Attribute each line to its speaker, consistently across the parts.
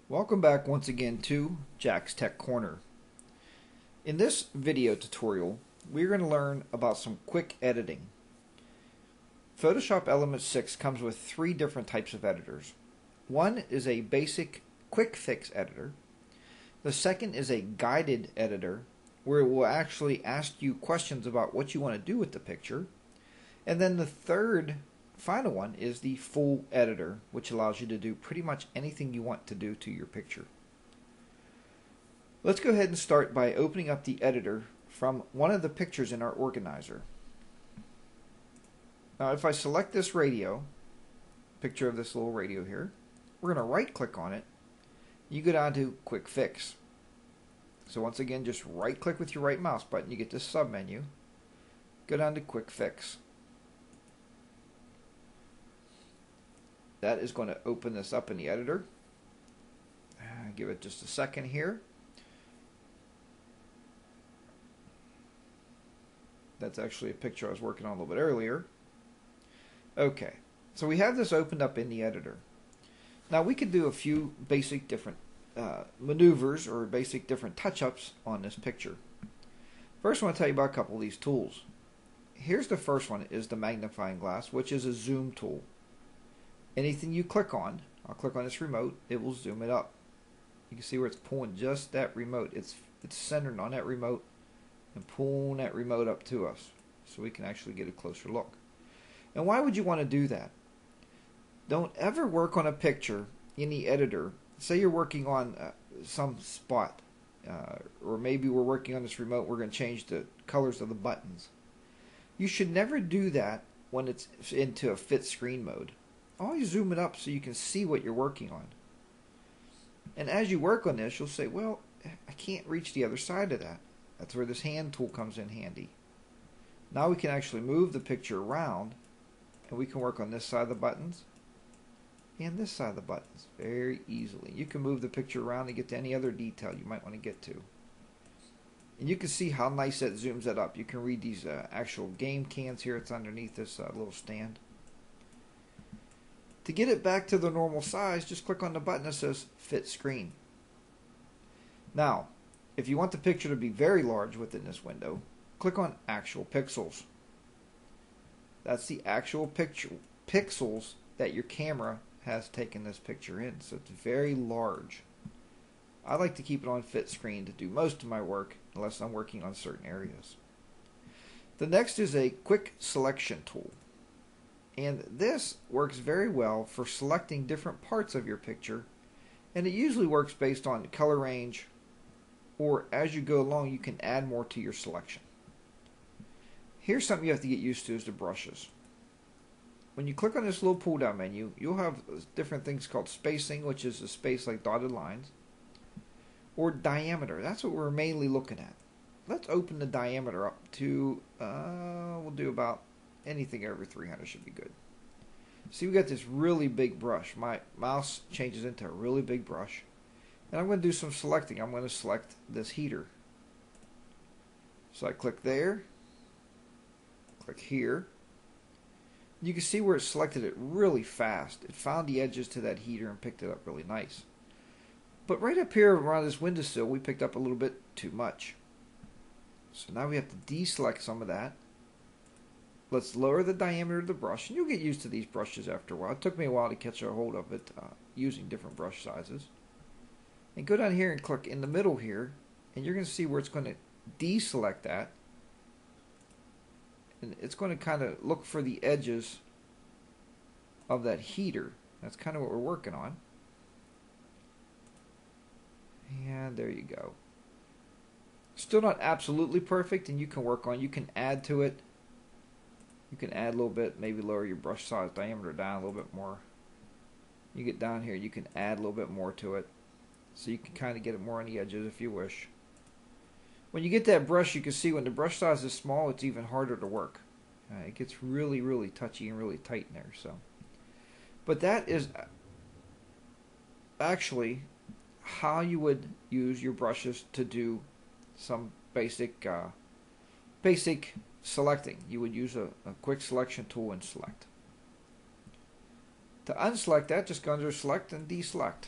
Speaker 1: Welcome back once again to Jack's Tech Corner. In this video tutorial, we're going to learn about some quick editing. Photoshop Element 6 comes with three different types of editors. One is a basic quick fix editor. The second is a guided editor, where it will actually ask you questions about what you want to do with the picture. And then the third final one is the full editor, which allows you to do pretty much anything you want to do to your picture. Let's go ahead and start by opening up the editor from one of the pictures in our organizer. Now if I select this radio, picture of this little radio here, we're going to right click on it. You go down to Quick Fix. So once again, just right click with your right mouse button, you get this sub menu. Go down to Quick Fix. That is going to open this up in the editor. Give it just a second here. That's actually a picture I was working on a little bit earlier. Okay, so we have this opened up in the editor. Now we can do a few basic different maneuvers or basic different touch-ups on this picture. First, I want to tell you about a couple of these tools. Here's the first one, is the Magnifying Glass, which is a zoom tool. Anything you click on, I'll click on this remote, it will zoom it up. You can see where it's pulling just that remote. It's centered on that remote and pulling that remote up to us so we can actually get a closer look. And why would you want to do that? Don't ever work on a picture in the editor. Say you're working on some spot, or maybe we're working on this remote, we're going to change the colors of the buttons. You should never do that when it's into a fit screen mode. Always zoom it up so you can see what you're working on. And as you work on this, you'll say, well, I can't reach the other side of that. That's where this hand tool comes in handy. Now we can actually move the picture around, and we can work on this side of the buttons and this side of the buttons very easily. You can move the picture around and get to any other detail you might want to get to. And you can see how nice that zooms that up. You can read these actual game cans here. It's underneath this little stand. To get it back to the normal size, just click on the button that says Fit Screen. Now, if you want the picture to be very large within this window, click on Actual Pixels. That's the actual pixels that your camera has taken this picture in, so it's very large. I like to keep it on Fit Screen to do most of my work, unless I'm working on certain areas. The next is a Quick Selection tool. And this works very well for selecting different parts of your picture, and it usually works based on color range, or as you go along you can add more to your selection. Here's something you have to get used to, is the brushes. When you click on this little pull down menu, you'll have different things called spacing, which is a space like dotted lines, or diameter. That's what we're mainly looking at. Let's open the diameter up to, we'll do about anything over 300 should be good. See, we got this really big brush. My mouse changes into a really big brush. And I'm going to do some selecting. I'm going to select this heater. So I click there, click here. You can see where it selected it really fast. It found the edges to that heater and picked it up really nice. But right up here around this windowsill, we picked up a little bit too much. So now we have to deselect some of that. Let's lower the diameter of the brush, and you'll get used to these brushes after a while. It took me a while to catch a hold of it using different brush sizes. And go down here and click in the middle here, and you're going to see where it's going to deselect that. And it's going to kind of look for the edges of that heater. That's kind of what we're working on. And there you go. Still not absolutely perfect, and you can work on, you can add to it. You can add a little bit, maybe lower your brush size diameter down a little bit more. You get down here, you can add a little bit more to it. So you can kind of get it more on the edges if you wish. When you get that brush, you can see when the brush size is small, it's even harder to work. It gets really, really touchy and really tight in there. But that is actually how you would use your brushes to do some basic selecting. You would use a quick selection tool and select. To unselect that, just go under select and deselect.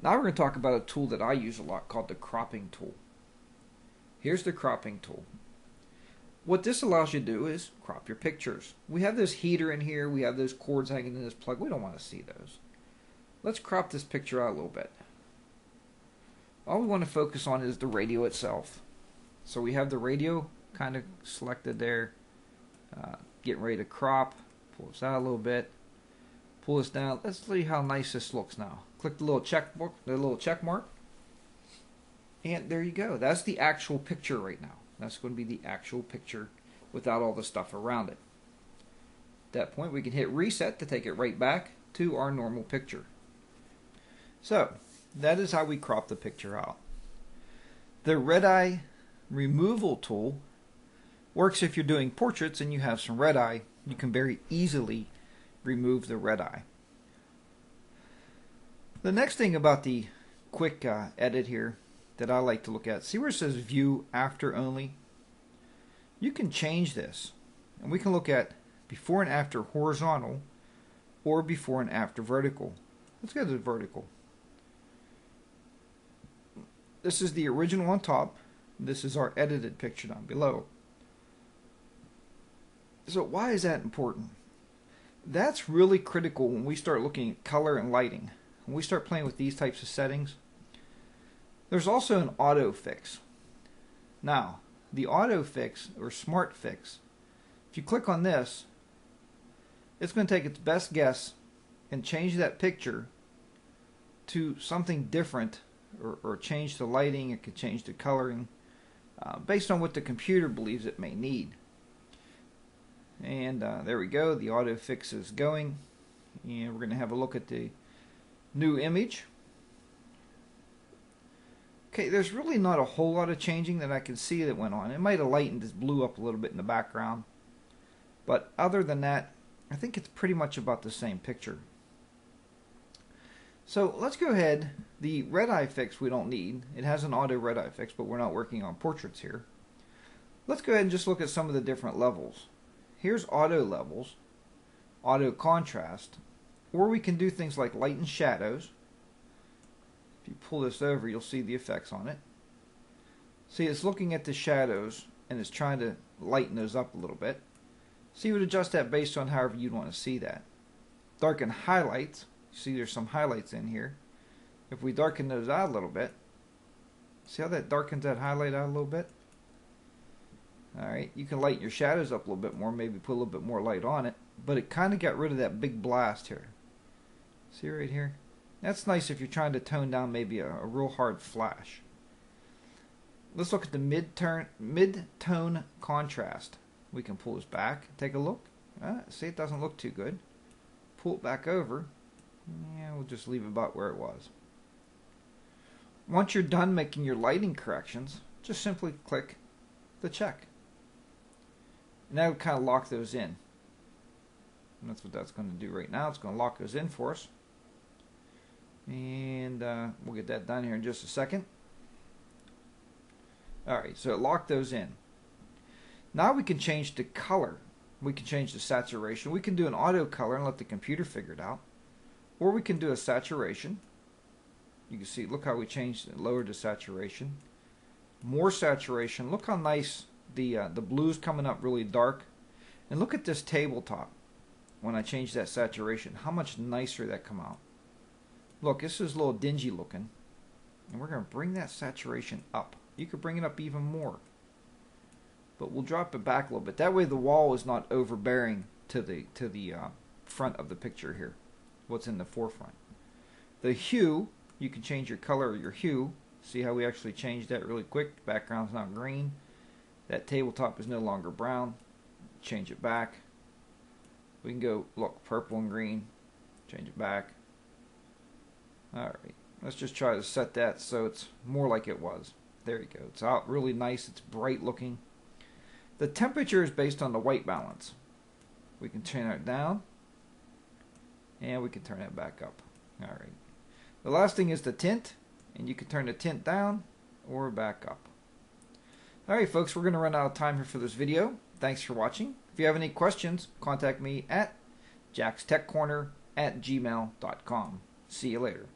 Speaker 1: Now we're going to talk about a tool that I use a lot called the cropping tool. Here's the cropping tool. What this allows you to do is crop your pictures. We have this heater in here, we have those cords hanging in this plug. We don't want to see those. Let's crop this picture out a little bit. All we want to focus on is the radio itself. So we have the radio kind of selected there. Getting ready to crop. Pull this out a little bit. Pull this down. Let's see how nice this looks now. Click the little check mark. And there you go. That's the actual picture right now. That's going to be the actual picture without all the stuff around it. At that point, we can hit reset to take it right back to our normal picture. So, that is how we crop the picture out. The red eye removal tool works if you're doing portraits and you have some red eye. You can very easily remove the red eye. The next thing about the quick edit here that I like to look at, see where it says view after only? You can change this, and we can look at before and after horizontal or before and after vertical. Let's go to the vertical. This is the original on top. This is our edited picture down below. So why is that important? That's really critical when we start looking at color and lighting. When we start playing with these types of settings. There's also an auto fix. Now, the auto fix or smart fix, if you click on this, it's going to take its best guess and change that picture to something different, or change the lighting. It could change the coloring based on what the computer believes it may need. And there we go. The auto fix is going, and we're going to have a look at the new image. Okay, there's really not a whole lot of changing that I can see that went on. It might have lightened this blue up a little bit in the background, but other than that, I think it's pretty much about the same picture. So let's go ahead. The red eye fix we don't need. It has an auto red eye fix, but we're not working on portraits here. Let's go ahead and just look at some of the different levels. Here's auto levels, auto contrast, or we can do things like light and shadows. If you pull this over, you'll see the effects on it. See, it's looking at the shadows and it's trying to lighten those up a little bit. So you would adjust that based on however you'd want to see that. Darken highlights. See, there's some highlights in here. If we darken those out a little bit, see how that darkens that highlight out a little bit? Alright, you can lighten your shadows up a little bit more, maybe put a little bit more light on it, but it kind of got rid of that big blast here. See right here? That's nice if you're trying to tone down maybe a real hard flash. Let's look at the mid-tone contrast. We can pull this back, take a look. See, it doesn't look too good. Pull it back over. Yeah, we'll just leave it about where it was. Once you're done making your lighting corrections, just simply click the check. And that would kind of lock those in. And that's what that's going to do right now. It's going to lock those in for us. And we'll get that done here in just a second. Alright, so it locked those in. Now we can change the color. We can change the saturation. We can do an auto color and let the computer figure it out. Or we can do a saturation. You can see, look how we changed it, lowered the saturation. More saturation. Look how nice the blue's coming up really dark. And look at this tabletop. When I change that saturation, how much nicer that come out. Look, this is a little dingy looking. And we're going to bring that saturation up. You could bring it up even more. But we'll drop it back a little bit. That way the wall is not overbearing to the front of the picture here. What's in the forefront. The hue, you can change your color or your hue. See how we actually changed that really quick. The background's now green. That tabletop is no longer brown. Change it back. We can go, look, purple and green. Change it back. Alright, let's just try to set that so it's more like it was. There you go. It's out really nice. It's bright looking. The temperature is based on the white balance. We can turn it down. And we can turn it back up. Alright. The last thing is the tint. And you can turn the tint down or back up. Alright folks, we're going to run out of time here for this video. Thanks for watching. If you have any questions, contact me at jackstechcorner@gmail.com. See you later.